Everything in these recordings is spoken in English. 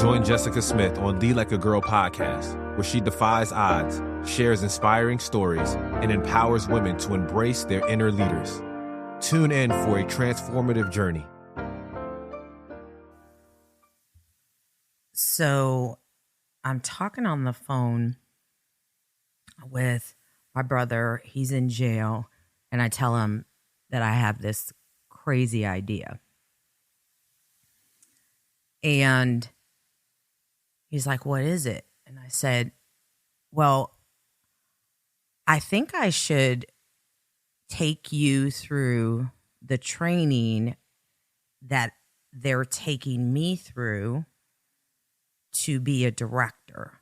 Join Jessica Smith on Lead Like a Girl podcast, where she defies odds, shares inspiring stories, and empowers women to embrace their inner leaders. Tune in for a transformative journey. So I'm talking on the phone with my brother. He's in jail, and I tell him that I have this crazy idea. And he's like, "What is it?" And I said, "Well, I think I should take you through the training that they're taking me through to be a director."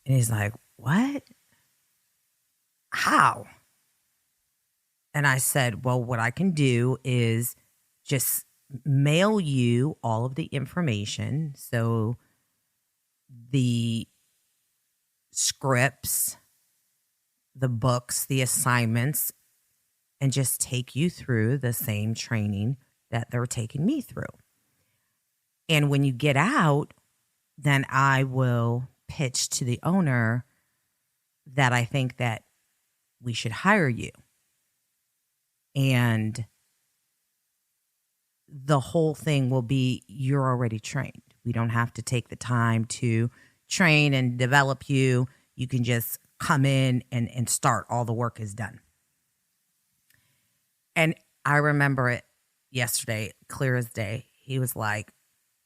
And he's like, "What? How?" And I said, "Well, what I can do is just mail you all of the information. So the scripts, the books, the assignments, and just take you through the same training that they're taking me through. And when you get out, then I will pitch to the owner that I think that we should hire you. And the whole thing will be, you're already trained. We don't have to take the time to train and develop you. You can just come in and start. All the work is done." And I remember it yesterday, clear as day. He was like,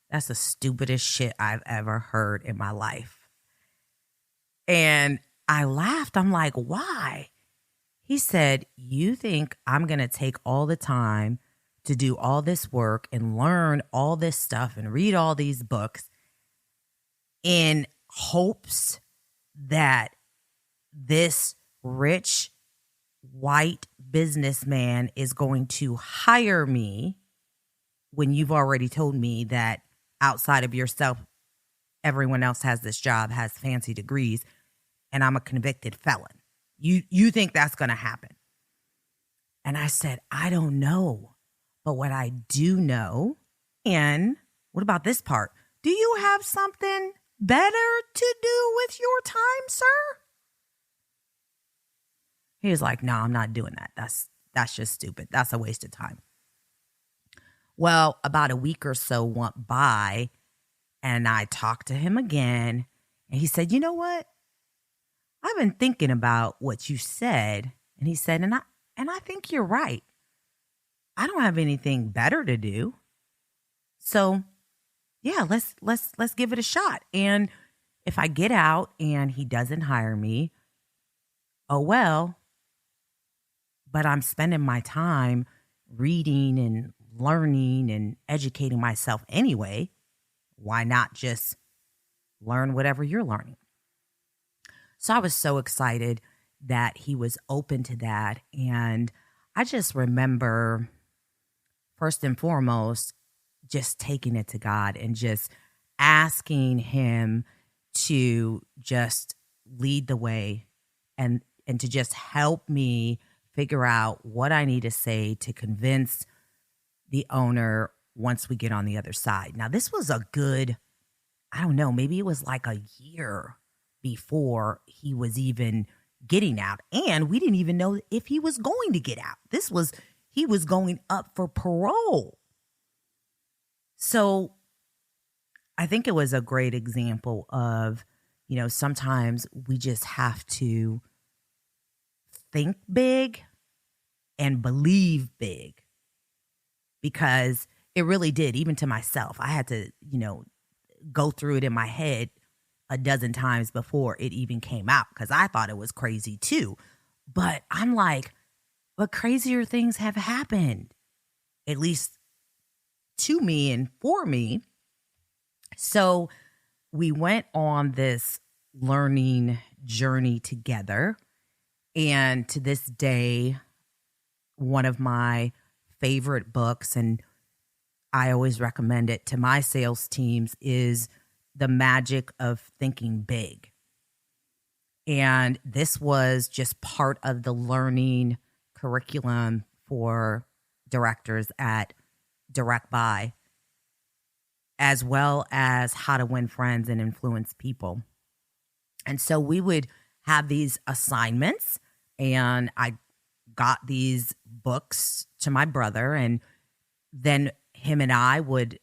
"That's the stupidest shit I've ever heard in my life." And I laughed. I'm like, "Why?" He said, "You think I'm going to take all the time to do all this work and learn all this stuff and read all these books in hopes that this rich white businessman is going to hire me when you've already told me that outside of yourself, everyone else has this job, has fancy degrees, and I'm a convicted felon? You think that's going to happen?" And I said, "I don't know. But what I do know," and what about this part? "Do you have something better to do with your time, sir?" He was like, "No, I'm not doing that. That's just stupid. That's a waste of time." Well, about a week or so went by, and I talked to him again, and he said, "You know what? I've been thinking about what you said." And he said, and I think you're right. I don't have anything better to do. So yeah, let's give it a shot. And if I get out and he doesn't hire me, oh well, but I'm spending my time reading and learning and educating myself anyway. Why not just learn whatever you're learning? So I was so excited that he was open to that. And I just remember, first and foremost, just taking it to God and just asking him to just lead the way and to just help me figure out what I need to say to convince the owner once we get on the other side. Now, this was a good, I don't know, maybe it was like a year before he was even getting out. And we didn't even know if he was going to get out. He was going up for parole. So I think it was a great example of, sometimes we just have to think big and believe big, because it really did, even to myself. I had to, go through it in my head a dozen times before it even came out, because I thought it was crazy too. But I'm like, but crazier things have happened, at least to me and for me. So we went on this learning journey together. And to this day, one of my favorite books, and I always recommend it to my sales teams, is The Magic of Thinking Big. And this was just part of the learning curriculum for directors at Direct Buy. as well as how to win friends and influence people. And so we would have these assignments, and I got these books to my brother, and then him and I would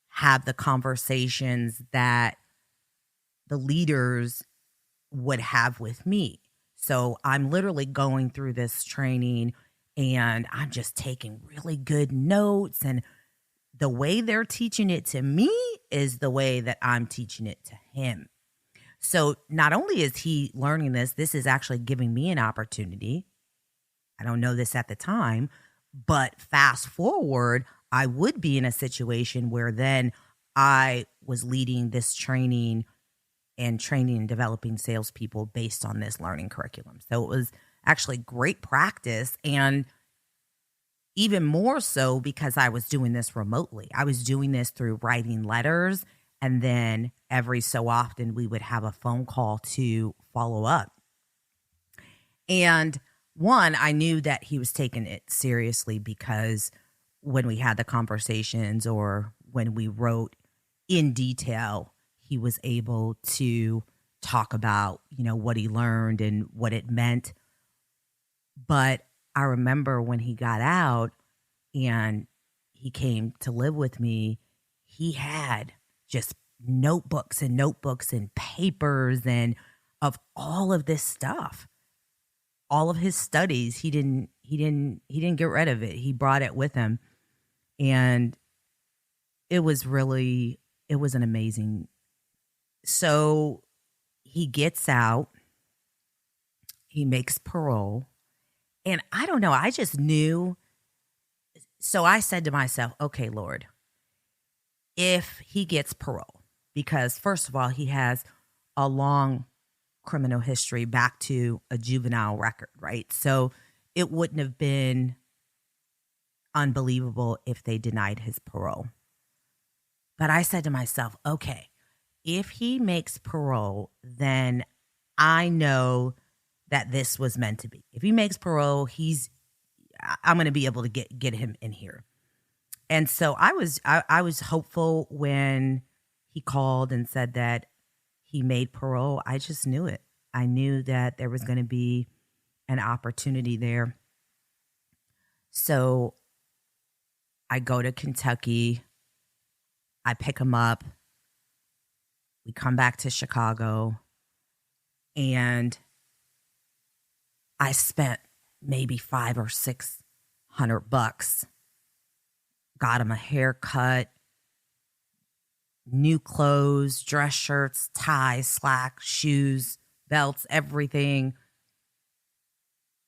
have the conversations that the leaders would have with me. So I'm literally going through this training and I'm just taking really good notes. And the way they're teaching it to me is the way that I'm teaching it to him. So not only is he learning this, this is actually giving me an opportunity. I don't know this at the time, but fast forward, I would be in a situation where then I was leading this training and developing salespeople based on this learning curriculum. So it was actually great practice, and even more so because I was doing this remotely. I was doing this through writing letters, and then every so often we would have a phone call to follow up. And one, I knew that he was taking it seriously because when we had the conversations or when we wrote in detail, he was able to talk about, what he learned and what it meant. But I remember when he got out and he came to live with me, he had just notebooks and papers and of all of this stuff. All of his studies, he didn't get rid of it. He brought it with him. And it was an amazing. So he gets out, he makes parole, and I don't know, I just knew. So I said to myself, okay, Lord, if he gets parole, because first of all, he has a long criminal history back to a juvenile record, right? So it wouldn't have been unbelievable if they denied his parole. But I said to myself, okay, if he makes parole, then I know that this was meant to be. If he makes parole, I'm going to be able to get him in here. And so I was hopeful when he called and said that he made parole. I just knew it. I knew that there was going to be an opportunity there. So I go to Kentucky. I pick him up. We come back to Chicago, and I spent maybe $500 or $600. Got him a haircut, new clothes, dress shirts, ties, slacks, shoes, belts, everything.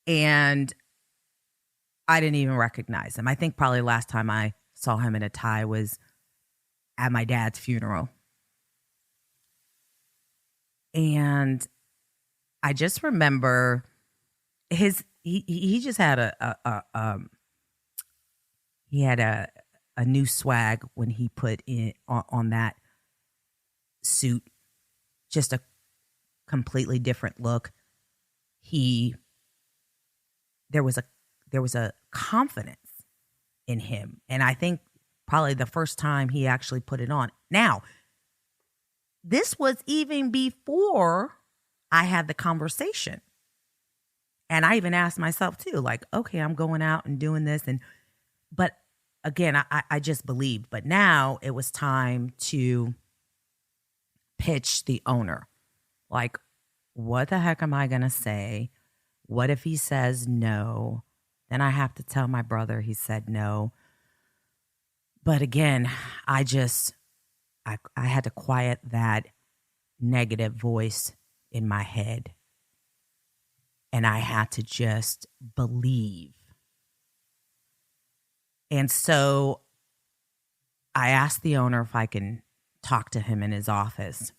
And I didn't even recognize him. I think probably last time I saw him in a tie was at my dad's funeral. And I just remember he just had a new swag when he put in on that suit, just a completely different look. There was a confidence in him, and I think probably the first time he actually put it on. Now, this was even before I had the conversation. And I even asked myself too, like, okay, I'm going out and doing this. But again, I just believed. But now it was time to pitch the owner. Like, what the heck am I going to say? What if he says no? Then I have to tell my brother he said no. But again, I had to quiet that negative voice in my head. And I had to just believe. And so I asked the owner if I can talk to him in his office.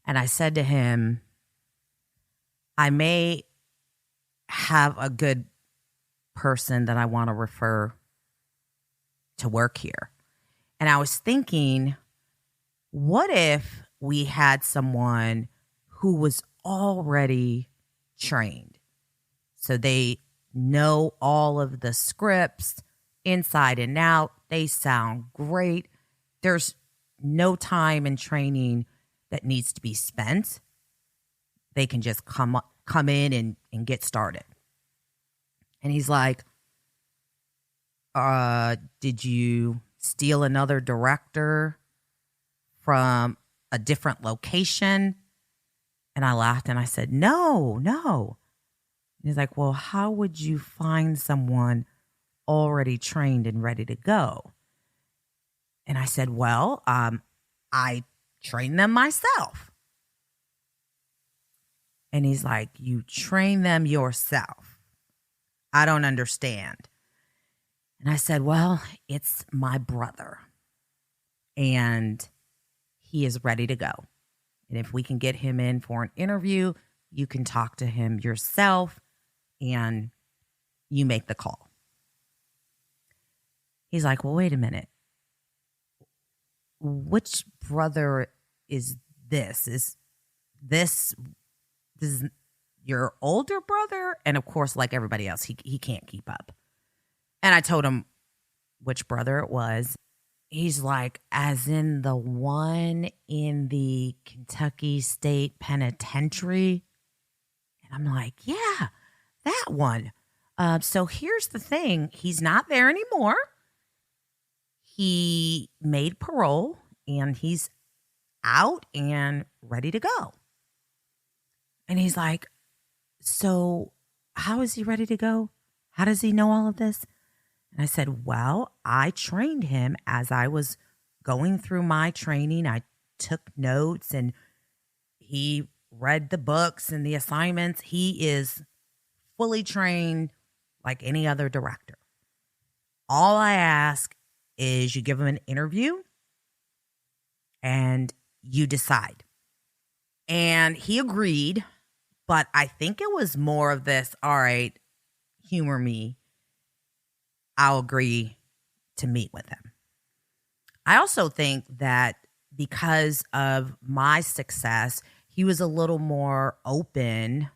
And I said to him, I may have a good person that I want to refer to work here. And I was thinking, what if we had someone who was already trained? So they know all of the scripts inside and out. They sound great. there's no time in training that needs to be spent. They can just come in and get started. And he's like, did you steal another director from a different location? And I laughed and I said, no. And he's like, well, how would you find someone already trained and ready to go? And I said, well, I train them myself. And he's like, you train them yourself? I don't understand. And I said, well, it's my brother. And he is ready to go. And if we can get him in for an interview, you can talk to him yourself and you make the call. He's like, well, wait a minute. Which brother is this? Is this your older brother? And of course, like everybody else, he can't keep up. And I told him which brother it was. He's like, as in the one in the Kentucky State Penitentiary? And I'm like, yeah, that one. So here's the thing. He's not there anymore. He made parole and he's out and ready to go. And he's like, so how is he ready to go? How does he know all of this? And I said, well, I trained him as I was going through my training. I took notes and he read the books and the assignments. He is fully trained like any other director. All I ask is you give him an interview and you decide. And he agreed, but I think it was more of this, all right, humor me. I'll agree to meet with him. I also think that because of my success, he was a little more open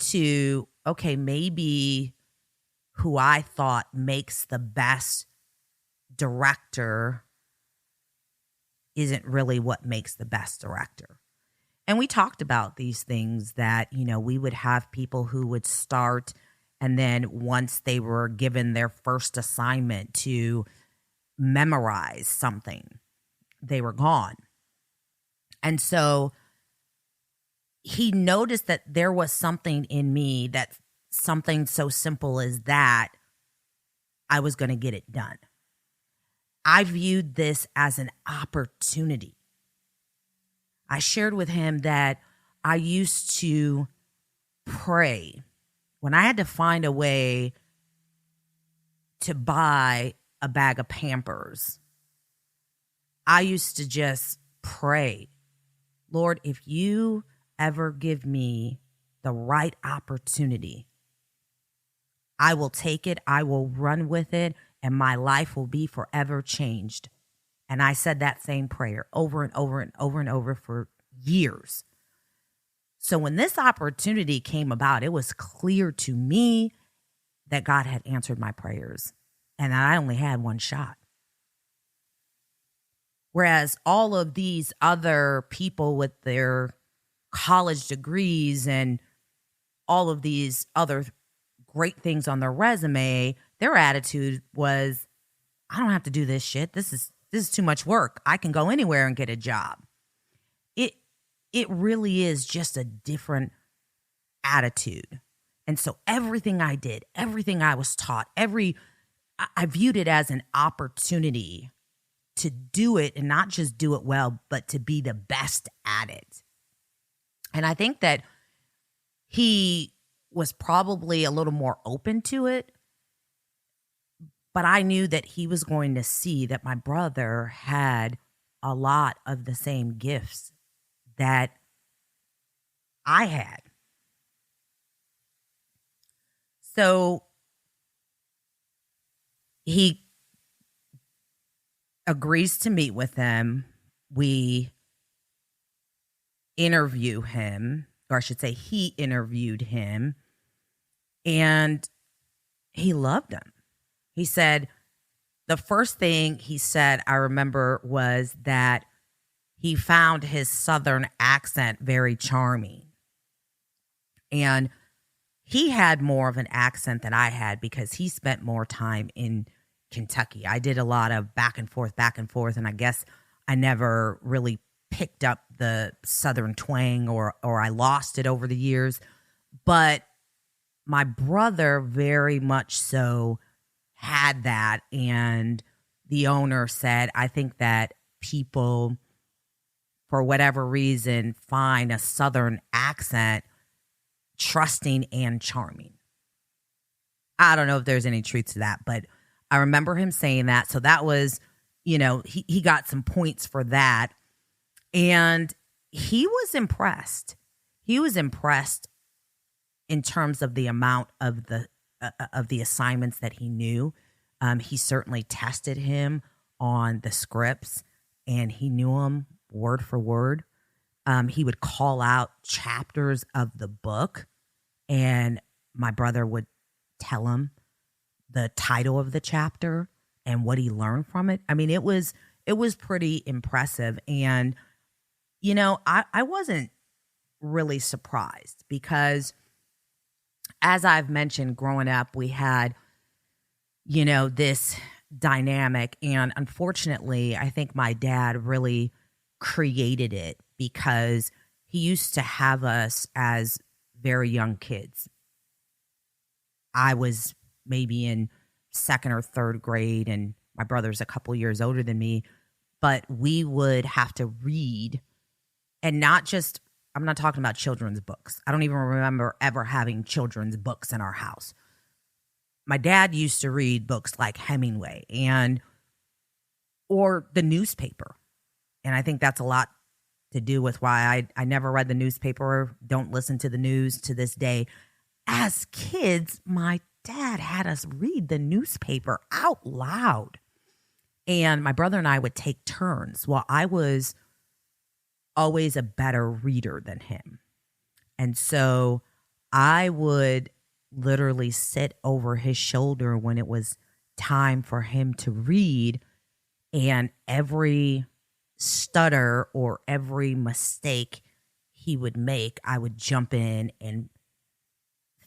to, okay, maybe who I thought makes the best director isn't really what makes the best director. And we talked about these things that, you know, we would have people who would start and then once they were given their first assignment to memorize something, they were gone. And so he noticed that there was something in me, that something so simple as that, I was going to get it done. I viewed this as an opportunity. I shared with him that I used to pray when I had to find a way to buy a bag of Pampers. I used to just pray, Lord, if you ever give me the right opportunity, I will take it, I will run with it, and my life will be forever changed. And I said that same prayer over and over and over and over for years. So when this opportunity came about, it was clear to me that God had answered my prayers and that I only had one shot. Whereas all of these other people with their college degrees and all of these other great things on their resume, their attitude was, I don't have to do this shit. This is too much work. I can go anywhere and get a job. It really is just a different attitude. And so everything I did, everything I was taught, I viewed it as an opportunity to do it and not just do it well, but to be the best at it. And I think that he was probably a little more open to it, but I knew that he was going to see that my brother had a lot of the same gifts that I had. So he agrees to meet with him. We interview him, or I should say he interviewed him, and he loved him. He said, the first thing he said, I remember, was that he found his Southern accent very charming. And he had more of an accent than I had because he spent more time in Kentucky. I did a lot of back and forth, and I guess I never really picked up the Southern twang, or I lost it over the years. But my brother very much so had that, and the owner said, I think that people, for whatever reason, find a Southern accent trusting and charming. I don't know if there's any truth to that, but I remember him saying that. So that was, he got some points for that. And he was impressed. He was impressed in terms of the amount of the assignments that he knew. He certainly tested him on the scripts, and he knew them word for word. He would call out chapters of the book, and my brother would tell him the title of the chapter and what he learned from it. I mean, it was pretty impressive. And, I wasn't really surprised because, as I've mentioned, growing up, we had, this dynamic. And unfortunately, I think my dad really created it because he used to have us as very young kids. I was maybe in second or third grade, and my brother's a couple years older than me, but we would have to read, and not just, I'm not talking about children's books. I don't even remember ever having children's books in our house. My dad used to read books like Hemingway or the newspaper. And I think that's a lot to do with why I never read the newspaper, don't listen to the news to this day. As kids, my dad had us read the newspaper out loud. And my brother and I would take turns. Well, I was always a better reader than him. And so I would literally sit over his shoulder when it was time for him to read, and every stutter or every mistake he would make, I would jump in and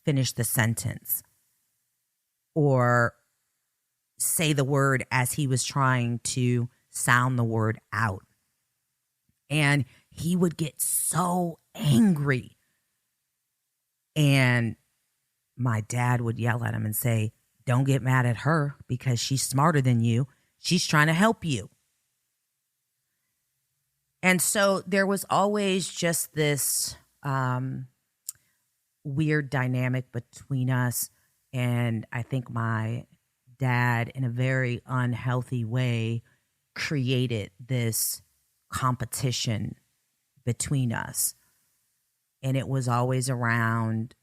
finish the sentence or say the word as he was trying to sound the word out. And he would get so angry. And my dad would yell at him and say, "Don't get mad at her because she's smarter than you. She's trying to help you." And so there was always just this weird dynamic between us. And I think my dad, in a very unhealthy way, created this competition between us. And it was always around,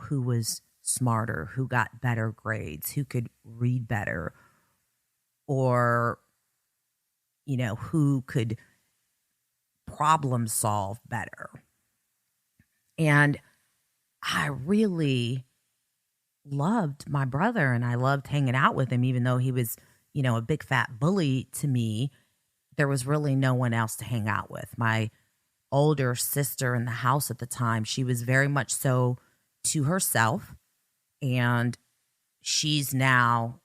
who was smarter, who got better grades, who could read better, or, who could problem solve better. And I really loved my brother, and I loved hanging out with him, even though he was, a big fat bully to me. There was really no one else to hang out with. My older sister in the house at the time, she was very much so to herself, and she's now,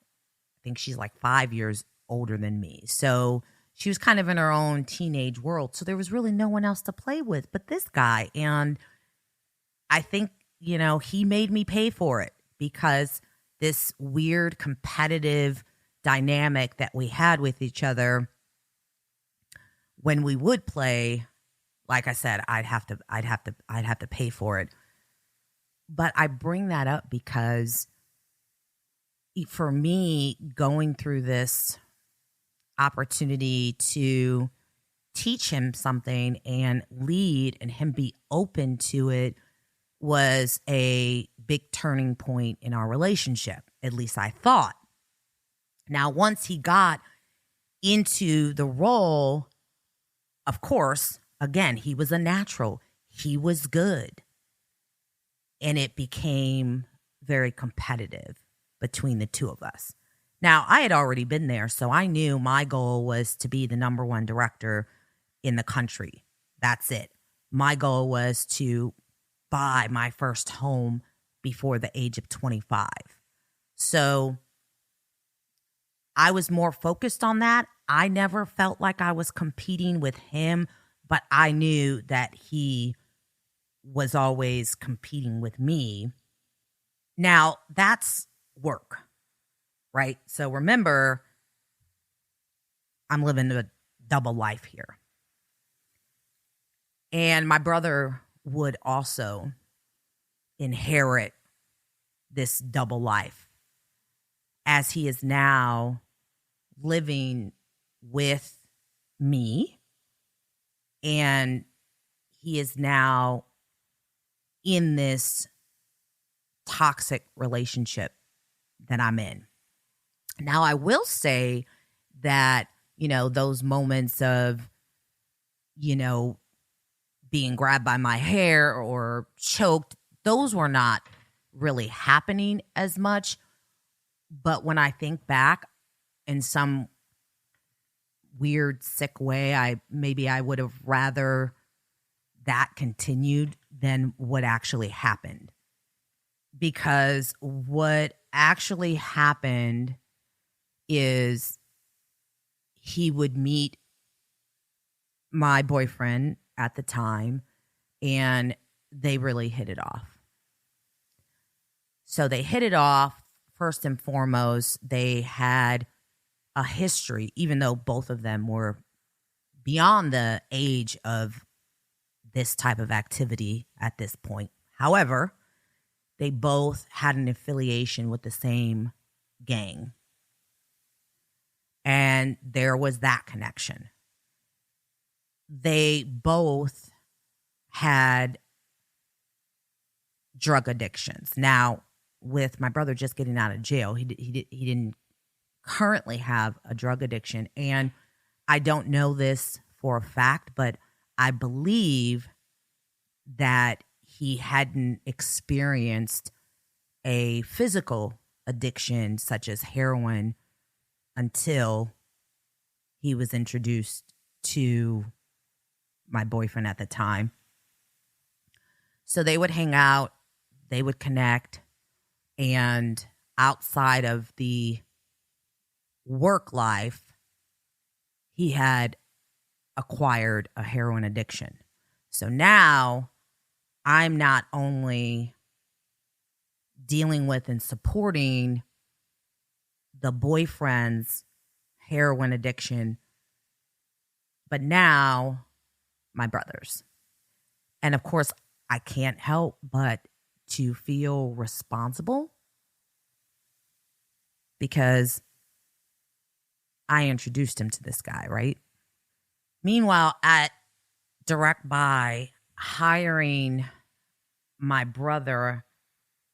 I think she's like 5 years older than me. So she was kind of in her own teenage world. So there was really no one else to play with but this guy. And I think, he made me pay for it, because this weird competitive dynamic that we had with each other, when we would play, like I said, I'd have to pay for it. But I bring that up because for me, going through this opportunity to teach him something and lead, and him be open to it, was a big turning point in our relationship. At least I thought. Now, once he got into the role, of course, again, he was a natural. He was good. And it became very competitive between the two of us. Now, I had already been there, so I knew my goal was to be the number one director in the country. That's it. My goal was to buy my first home before the age of 25. So I was more focused on that. I never felt like I was competing with him, but I knew that he was always competing with me. Now, that's work, right? So remember, I'm living a double life here. And my brother would also inherit this double life as he is now living with me, and he is now in this toxic relationship that I'm in. Now, I will say that, those moments of, being grabbed by my hair or choked, those were not really happening as much. But when I think back in some weird, sick way, I would have rather that continued than what actually happened. Because what actually happened is he would meet my boyfriend at the time, and they really hit it off. So they hit it off. First and foremost, they had a history, even though both of them were beyond the age of this type of activity at this point. However, they both had an affiliation with the same gang. And there was that connection. They both had drug addictions. Now, with my brother just getting out of jail, he didn't currently have a drug addiction. And I don't know this for a fact, but I believe that he hadn't experienced a physical addiction such as heroin until he was introduced to my boyfriend at the time. So they would hang out, they would connect, and outside of the work life, he had acquired a heroin addiction. So now I'm not only dealing with and supporting the boyfriend's heroin addiction, but now my brother's. And of course, I can't help but to feel responsible because I introduced him to this guy, right? Meanwhile, at Direct Buy, hiring my brother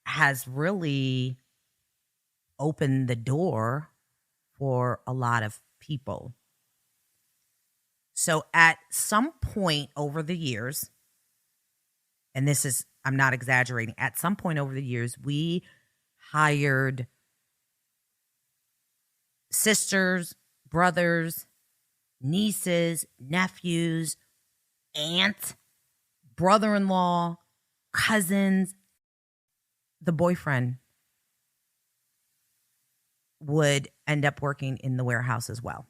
has really opened the door for a lot of people. So at some point over the years, and this is, I'm not exaggerating, at some point over the years, we hired sisters, brothers, nieces, nephews, aunt, brother-in-law, cousins. The boyfriend would end up working in the warehouse as well.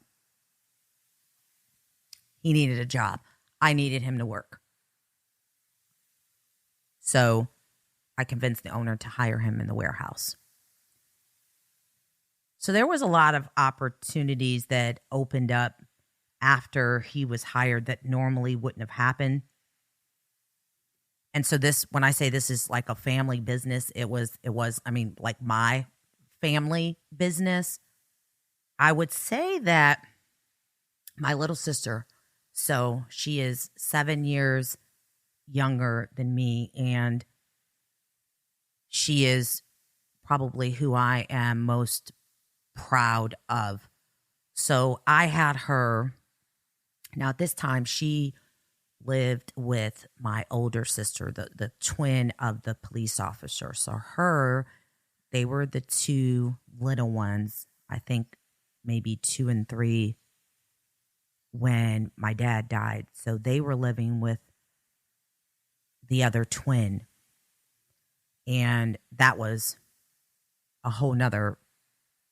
He needed a job. I needed him to work. So I convinced the owner to hire him in the warehouse. So there was a lot of opportunities that opened up after he was hired that normally wouldn't have happened. And so this, when I say this is like a family business, it was, like my family business. I would say that my little sister, so she is 7 years younger than me, and she is probably who I am most proud of. So I had her. Now at this time, she lived with my older sister, the twin of the police officer. So they were the two little ones I think maybe 2 and 3 when my dad died. So they were living with the other twin. And that was a whole nother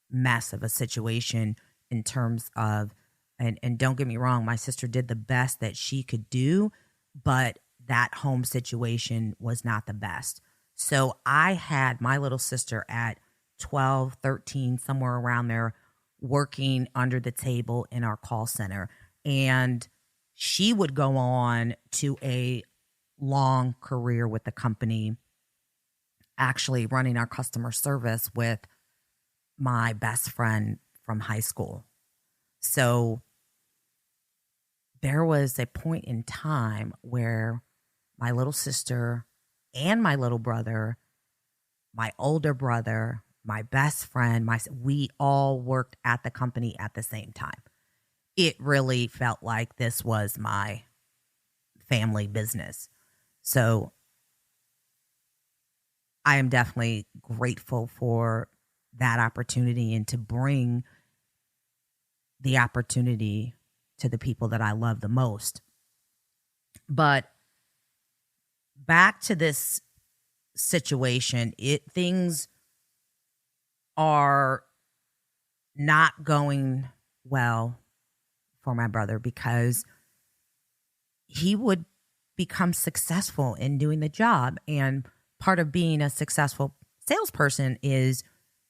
mess of a situation in terms of, and don't get me wrong, my sister did the best that she could do, but that home situation was not the best. So I had my little sister at 12, 13, somewhere around there, working under the table in our call center. And she would go on to a long career with the company, actually running our customer service with my best friend from high school. So there was a point in time where my little sister and my little brother, my older brother, my best friend, we all worked at the company at the same time. It really felt like this was my family business. So I am definitely grateful for that opportunity and to bring the opportunity to the people that I love the most. But back to this situation, things are not going well for my brother because he would become successful in doing the job. And part of being a successful salesperson is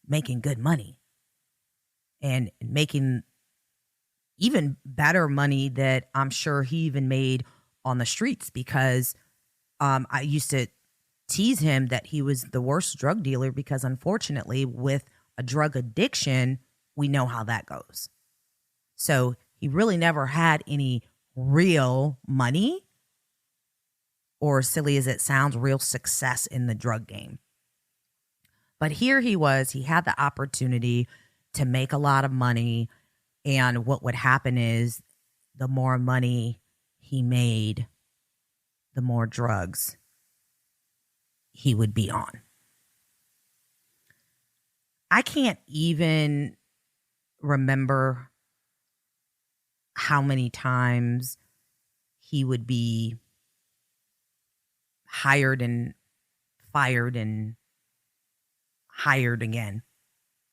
making good money and making even better money that I'm sure he even made on the streets, because I used to tease him that he was the worst drug dealer because, unfortunately, with a drug addiction, we know how that goes. So he really never had any real money, or, silly as it sounds, real success in the drug game. But here he was, he had the opportunity to make a lot of money. And what would happen is the more money he made, the more drugs he would be on. I can't even remember how many times he would be hired and fired and hired again.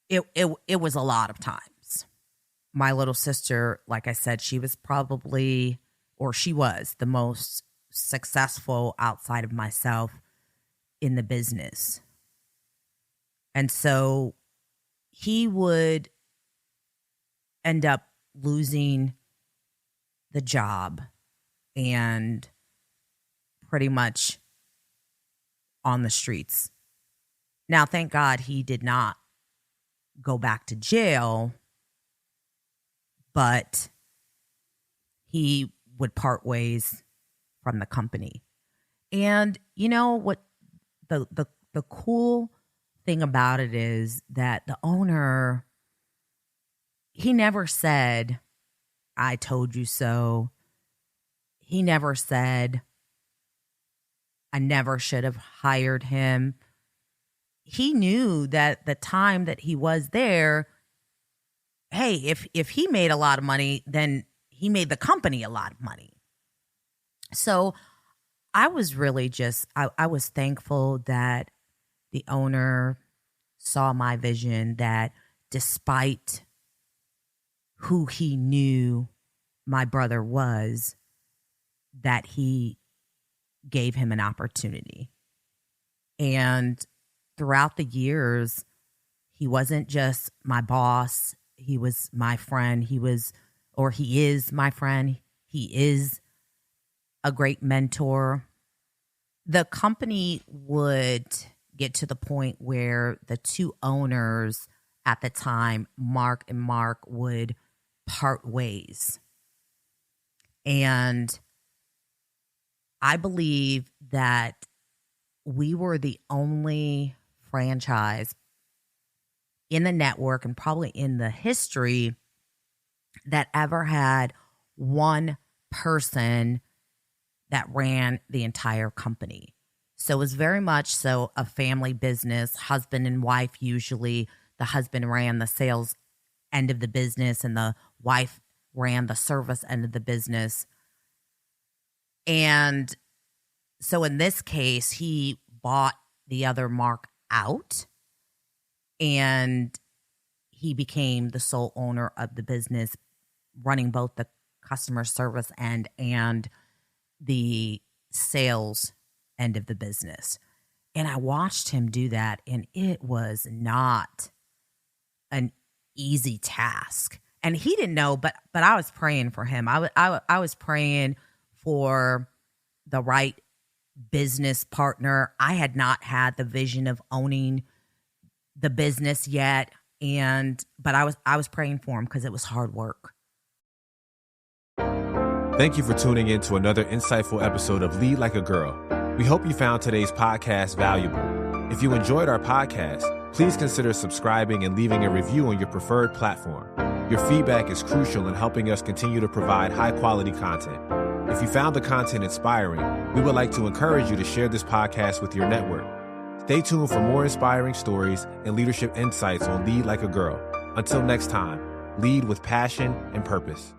It was a lot of times. My little sister, like I said, she was the most successful outside of myself in the business. And so he would end up losing the job and pretty much on the streets. Now, thank God he did not go back to jail, but he would part ways from the company. And you know what the cool thing about it is that the owner, he never said, "I told you so." He never said, "I never should have hired him." He knew that the time that he was there, hey, if he made a lot of money, then he made the company a lot of money. So I was really I was thankful that the owner saw my vision, that despite who he knew my brother was, that he gave him an opportunity. And throughout the years, he wasn't just my boss. He was my friend. He is my friend. He is a great mentor. The company would get to the point where the two owners at the time, Mark and Mark, would part ways. And I believe that we were the only franchise in the network and probably in the history that ever had one person that ran the entire company. So it was very much so a family business, husband and wife usually. The husband ran the sales end of the business and the wife ran the service end of the business. And so in this case, he bought the other Mark out and he became the sole owner of the business, running both the customer service end and the sales end of the business. And I watched him do that, and it was not an easy task. And he didn't know, but I was praying for him. I was praying for the right business partner. I had not had the vision of owning the business yet, but I was praying for him because it was hard work. Thank you for tuning in to another insightful episode of Lead Like a Girl. We hope you found today's podcast valuable. If you enjoyed our podcast, please consider subscribing and leaving a review on your preferred platform. Your feedback is crucial in helping us continue to provide high-quality content. If you found the content inspiring, we would like to encourage you to share this podcast with your network. Stay tuned for more inspiring stories and leadership insights on Lead Like a Girl. Until next time, lead with passion and purpose.